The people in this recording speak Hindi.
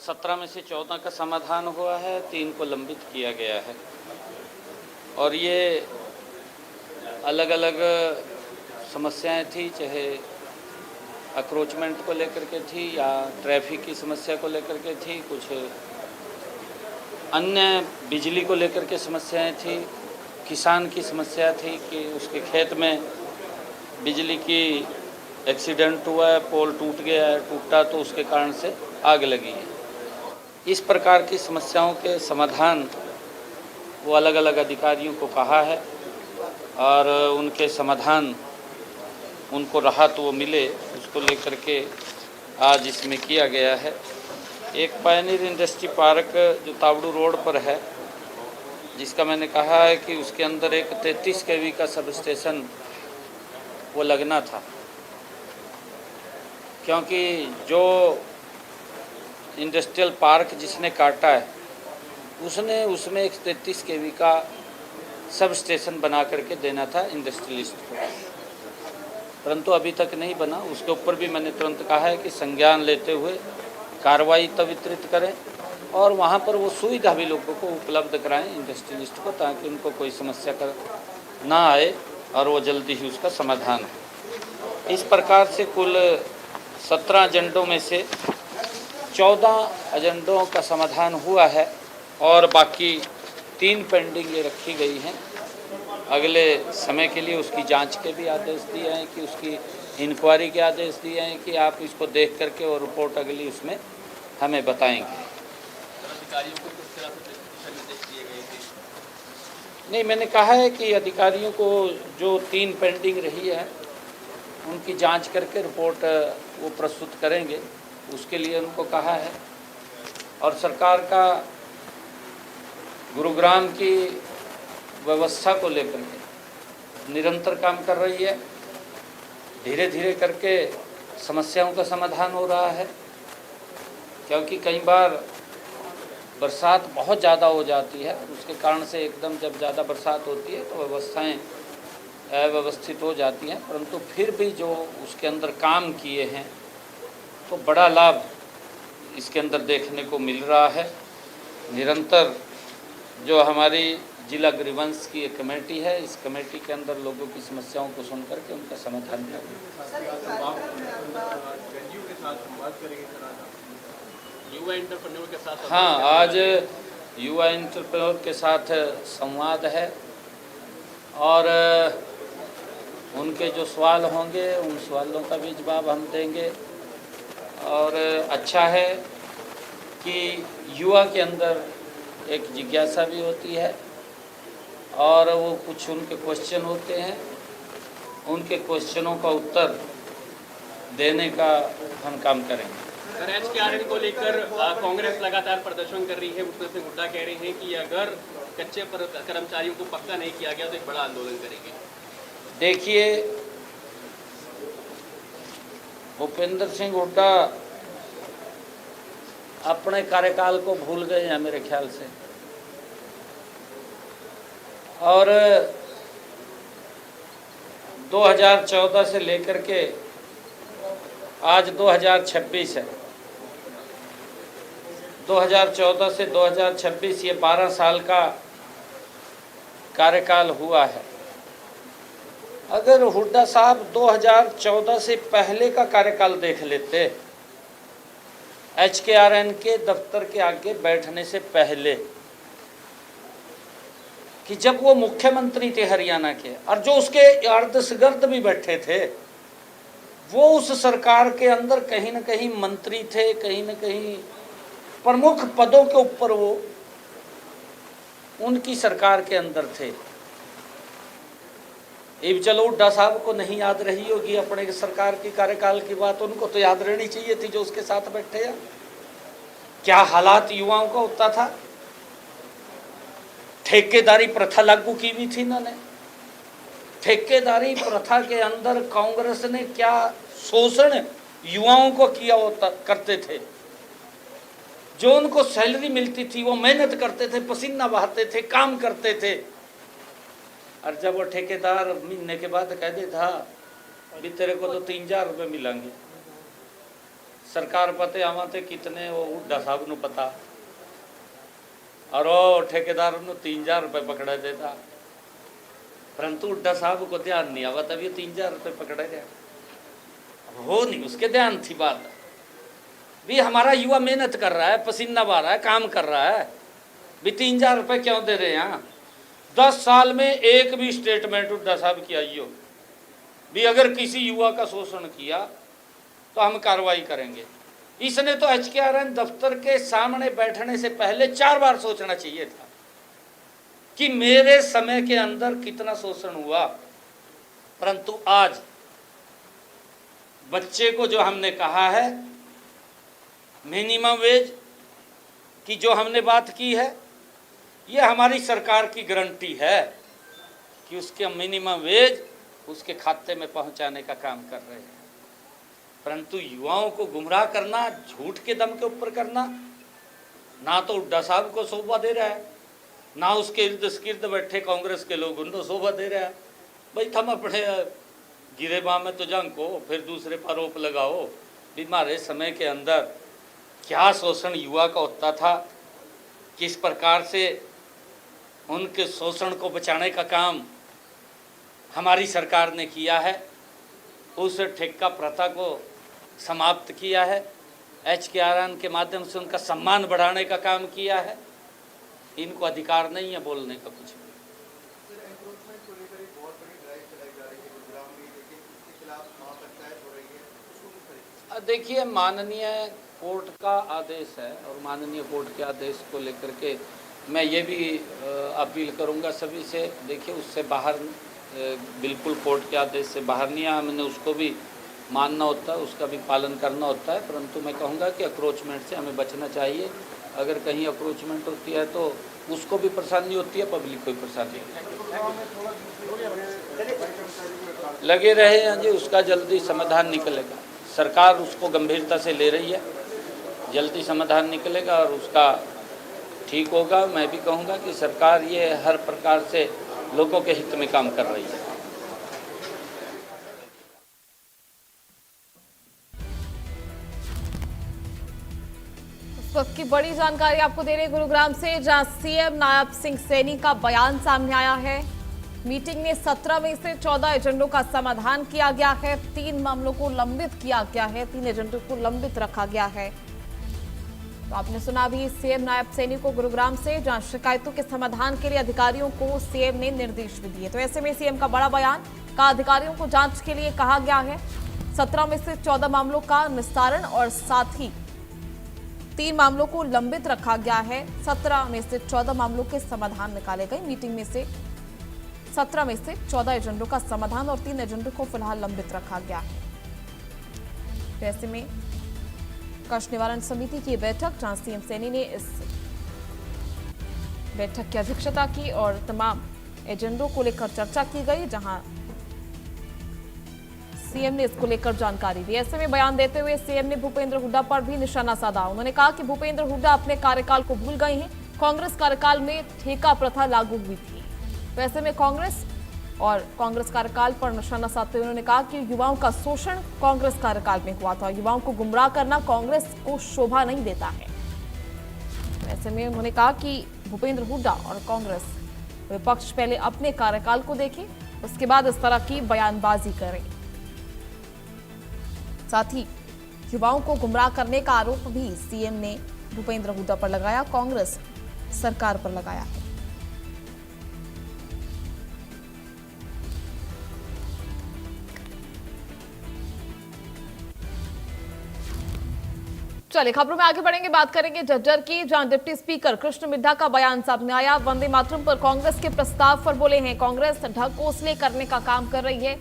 17 में से 14 का समाधान हुआ है, 3 को लंबित किया गया है और ये अलग अलग समस्याएं थी, चाहे अक्रोचमेंट को लेकर के थी या ट्रैफिक की समस्या को लेकर के थी, कुछ अन्य बिजली को लेकर के समस्याएं थी, किसान की समस्या थी कि उसके खेत में बिजली की एक्सीडेंट हुआ है, पोल टूट गया है, टूटा तो उसके कारण से आग लगी है। इस प्रकार की समस्याओं के समाधान वो अलग अलग अधिकारियों को कहा है और उनके समाधान उनको राहत वो मिले, उसको लेकर के आज इसमें किया गया है। एक पायनियर इंडस्ट्री पार्क जो तावड़ू रोड पर है, जिसका मैंने कहा है कि उसके अंदर एक 33 केवी का सब स्टेशन वो लगना था, क्योंकि जो इंडस्ट्रियल पार्क जिसने काटा है उसने उसमें एक 33 केवी का सब स्टेशन बना करके देना था इंडस्ट्रियलिस्ट को, परंतु अभी तक नहीं बना। उसके ऊपर भी मैंने तुरंत कहा है कि संज्ञान लेते हुए कार्रवाई त्वरित करें और वहाँ पर वो सुविधा भी लोगों को उपलब्ध कराएं इंडस्ट्रियलिस्ट को, ताकि उनको कोई समस्या का ना आए और वो जल्दी ही उसका समाधान हो। इस प्रकार से कुल 17 एजेंडों में से 14 एजेंडों का समाधान हुआ है और बाकी 3 पेंडिंग ये रखी गई हैं। अगले समय के लिए उसकी जांच के भी आदेश दिए हैं कि उसकी इंक्वायरी के आदेश दिए हैं कि आप इसको देख करके और रिपोर्ट अगली उसमें हमें बताएंगे। अधिकारियों को किस तरह से दिशा निर्देश दिए गए थे? नहीं, मैंने कहा है कि अधिकारियों को जो 3 पेंडिंग रही है उनकी जांच करके रिपोर्ट वो प्रस्तुत करेंगे, उसके लिए उनको कहा है। और सरकार का गुरुग्राम की व्यवस्था को लेकर के निरंतर काम कर रही है, धीरे धीरे करके समस्याओं का समाधान हो रहा है, क्योंकि कई बार बरसात बहुत ज़्यादा हो जाती है, उसके कारण से एकदम जब ज़्यादा बरसात होती है तो व्यवस्थाएं अव्यवस्थित हो जाती हैं, परंतु फिर भी जो उसके अंदर काम किए हैं तो बड़ा लाभ इसके अंदर देखने को मिल रहा है। निरंतर जो हमारी जिला ग्रीवेंस की एक कमेटी है, इस कमेटी के अंदर लोगों की समस्याओं को सुन करके उनका समाधान करेंगे। युवा एंटरप्रेन्योर के साथ हाँ, आज युवा एंटरप्रेन्योर के साथ संवाद है और उनके जो सवाल होंगे उन सवालों का भी जवाब हम देंगे। और अच्छा है कि युवा के अंदर एक जिज्ञासा भी होती है और वो कुछ उनके क्वेश्चन होते हैं, उनके क्वेश्चनों का उत्तर देने का हम काम करेंगे। सर, HKRN को लेकर कांग्रेस लगातार प्रदर्शन कर रही है। उसमें से हुड्डा कह रहे हैं कि अगर कच्चे कर्मचारियों को पक्का नहीं किया गया तो एक बड़ा आंदोलन करेंगे। देखिए, भूपेंद्र सिंह हुड्डा अपने कार्यकाल को भूल गए हैं मेरे ख्याल से, और 2014 से लेकर के आज 2026 है, 2014 से 2026 ये 12 साल का कार्यकाल हुआ है। अगर हुड्डा साहब 2014 से पहले का कार्यकाल देख लेते, HKRN के दफ्तर के आगे बैठने से पहले, कि जब वो मुख्यमंत्री थे हरियाणा के और जो उसके अर्धसगर्द भी बैठे थे, वो उस सरकार के अंदर कहीं न कहीं मंत्री थे, कहीं न कहीं प्रमुख पदों के ऊपर वो उनकी सरकार के अंदर थे। अब चलो हुड्डा साहब को नहीं याद रही होगी अपने सरकार की कार्यकाल की बात, उनको तो याद रहनी चाहिए थी जो उसके साथ बैठे हैं। क्या हालात युवाओं का होता था, ठेकेदारी प्रथा लागू की हुई थी इन्होंने। ठेकेदारी प्रथा के अंदर कांग्रेस ने क्या शोषण युवाओं को किया होता करते थे। जो उनको सैलरी मिलती थी वो मेहनत करते थे, पसीना बहाते थे, काम करते थे, और जब वो ठेकेदार महीने के बाद कह देता भी तेरे को तो 3000 रुपये मिलेंगे, सरकार पते आवा ते कितने वो हुड्डा साहब नू पता, और वो ठेकेदार नू 3000 रुपये पकड़ा देता, परंतु हुड्डा साहब को ध्यान नहीं आवा, तब ये 3000 रुपये पकड़े गए। हो नहीं उसके ध्यान थी बात भी, हमारा युवा मेहनत कर रहा है, पसीना बहा रहा है, काम कर रहा है, भी 3000 रुपये क्यों दे रहे हैं? 10 साल में एक भी स्टेटमेंट हुड्डा साहब की आई हो भी अगर किसी युवा का शोषण किया तो हम कार्रवाई करेंगे। इसने तो HKRN दफ्तर के सामने बैठने से पहले 4 बार सोचना चाहिए था कि मेरे समय के अंदर कितना शोषण हुआ। परंतु आज बच्चे को जो हमने कहा है मिनिमम वेज की जो हमने बात की है, ये हमारी सरकार की गारंटी है कि उसके मिनिमम वेज उसके खाते में पहुंचाने का काम कर रहे हैं। परंतु युवाओं को गुमराह करना, झूठ के दम के ऊपर करना, ना तो हुड्डा साहब को शोभा दे रहा है, ना उसके इर्द गिर्द बैठे कांग्रेस के लोग उनको शोभा दे रहा है। भाई तुम अपने गिरेबा में तो जंको, फिर दूसरे पर आरोप लगाओ। हमारे समय के अंदर क्या शोषण युवा का होता था, किस प्रकार से उनके शोषण को बचाने का काम हमारी सरकार ने किया है, उस ठेका प्रथा को समाप्त किया है, HKRN के माध्यम से उनका सम्मान बढ़ाने का काम किया है। इनको अधिकार नहीं है बोलने का कुछ भी। देखिए, माननीय कोर्ट का आदेश है और माननीय कोर्ट के आदेश को लेकर के मैं ये भी अपील करूंगा सभी से। देखिए, उससे बाहर बिल्कुल कोर्ट के आदेश से बाहर नहीं आया, हमने उसको भी मानना होता है, उसका भी पालन करना होता है। परंतु मैं कहूँगा कि अक्रोचमेंट से हमें बचना चाहिए। अगर कहीं अक्रोचमेंट होती है तो उसको भी परेशानी होती है, पब्लिक को भी परेशानी होती है। लगे रहे हैं जी, उसका जल्दी समाधान निकलेगा। सरकार उसको गंभीरता से ले रही है, जल्दी समाधान निकलेगा और उसका ठीक होगा। मैं भी कहूँगा कि सरकार ये हर प्रकार से लोगों के हित में काम कर रही है। इस वक्त की बड़ी जानकारी आपको दे रहे हैं गुरुग्राम से, जहां CM नायब सिंह सैनी का बयान सामने आया है। मीटिंग में 17 में से 14 एजेंडों का समाधान किया गया है, 3 मामलों को लंबित किया गया है, 3 एजेंडों को लंबित रखा गया है। तो आपने सुना भी CM नायब सैनी को गुरुग्राम से, जहां शिकायतों के समाधान के लिए अधिकारियों को CM ने निर्देश भी दिए। तो ऐसे में CM का बड़ा बयान का अधिकारियों को जांच के लिए कहा गया है। 17 में से 14 मामलों का निस्तारण और साथ ही 3 मामलों को लंबित रखा गया है। 17 में से 14 मामलों के समाधान निकाले गए। मीटिंग में से 17 में से 14 एजेंडों का समाधान और 3 एजेंडों को फिलहाल लंबित रखा गया है। तो ऐसे में कष्ट निवारण समिति की बैठक, जहां CM सैनी ने इस बैठक की अध्यक्षता की और तमाम एजेंडों को लेकर चर्चा की गई, जहां CM ने इसको लेकर जानकारी दी। ऐसे में बयान देते हुए CM ने भूपेंद्र हुड्डा पर भी निशाना साधा। उन्होंने कहा कि भूपेंद्र हुड्डा अपने कार्यकाल को भूल गए हैं। कांग्रेस कार्यकाल में ठेका प्रथा लागू हुई थी। वैसे में कांग्रेस कार्यकाल पर निशाना साधते हुए उन्होंने कहा कि युवाओं का शोषण कांग्रेस कार्यकाल में हुआ था। युवाओं को गुमराह करना कांग्रेस को शोभा नहीं देता है। ऐसे में उन्होंने कहा कि भूपेंद्र हुड्डा और कांग्रेस विपक्ष पहले अपने कार्यकाल को देखे, उसके बाद इस तरह की बयानबाजी करें। साथ ही युवाओं को गुमराह करने का आरोप भी CM ने भूपेंद्र हुड्डा पर लगाया, कांग्रेस सरकार पर लगाया है। चलिए खबरों में आगे बढ़ेंगे, बात करेंगे झज्जर की, जहां डिप्टी स्पीकर कृष्ण मिड्ढा का बयान सामने आया। वंदे मातरम पर कांग्रेस के प्रस्ताव पर बोले हैं, कांग्रेस ढकोसले करने का काम कर रही है।